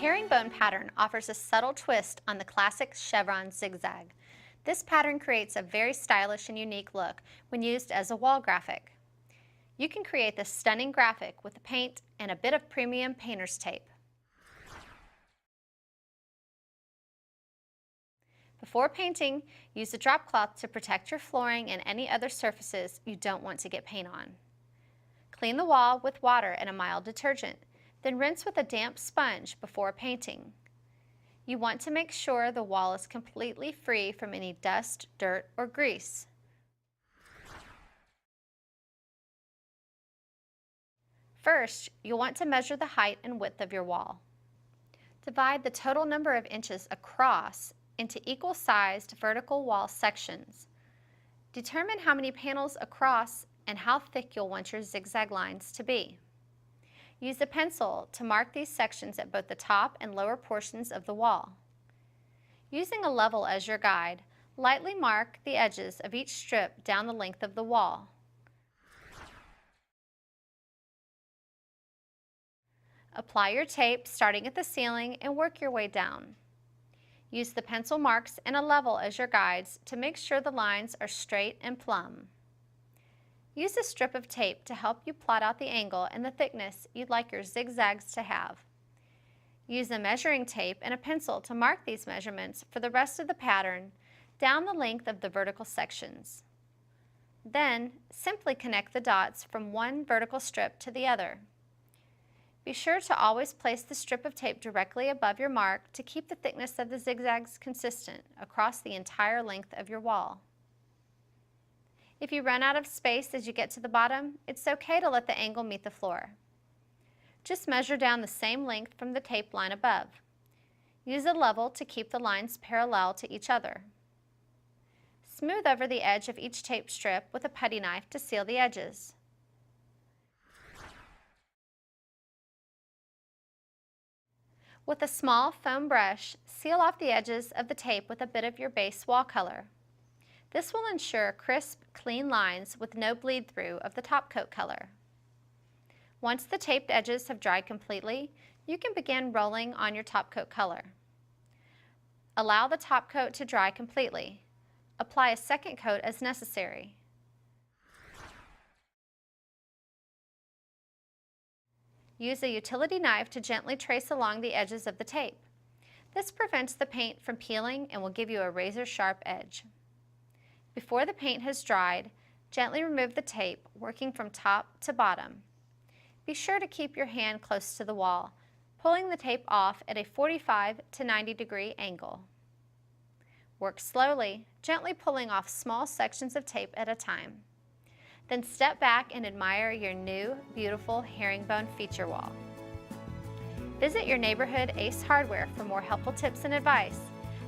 herringbone pattern offers a subtle twist on the classic chevron zigzag. This pattern creates a very stylish and unique look when used as a wall graphic. You can create this stunning graphic with paint and a bit of premium painter's tape. Before painting, use a drop cloth to protect your flooring and any other surfaces you don't want to get paint on. Clean the wall with water and a mild detergent, then rinse with a damp sponge before painting. You want to make sure the wall is completely free from any dust, dirt, or grease. First, you'll want to measure the height and width of your wall. Divide the total number of inches across into equal-sized vertical wall sections. Determine how many panels across and how thick you'll want your zigzag lines to be. Use a pencil to mark these sections at both the top and lower portions of the wall. Using a level as your guide, lightly mark the edges of each strip down the length of the wall. Apply your tape starting at the ceiling and work your way down. Use the pencil marks and a level as your guides to make sure the lines are straight and plumb. Use a strip of tape to help you plot out the angle and the thickness you'd like your zigzags to have. Use a measuring tape and a pencil to mark these measurements for the rest of the pattern down the length of the vertical sections. Then, simply connect the dots from one vertical strip to the other. Be sure to always place the strip of tape directly above your mark to keep the thickness of the zigzags consistent across the entire length of your wall. If you run out of space as you get to the bottom, it's okay to let the angle meet the floor. Just measure down the same length from the tape line above. Use a level to keep the lines parallel to each other. Smooth over the edge of each tape strip with a putty knife to seal the edges. With a small foam brush, seal off the edges of the tape with a bit of your base wall color. This will ensure crisp, clean lines with no bleed through of the top coat color. Once the taped edges have dried completely, you can begin rolling on your top coat color. Allow the top coat to dry completely. Apply a second coat as necessary. Use a utility knife to gently trace along the edges of the tape. This prevents the paint from peeling and will give you a razor-sharp edge. Before the paint has dried, gently remove the tape, working from top to bottom. Be sure to keep your hand close to the wall, pulling the tape off at a 45 to 90 degree angle. Work slowly, gently pulling off small sections of tape at a time. Then step back and admire your new, beautiful herringbone feature wall. Visit your neighborhood Ace Hardware for more helpful tips and advice,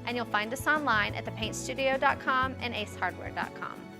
and you'll find us online at thepaintstudio.com and acehardware.com.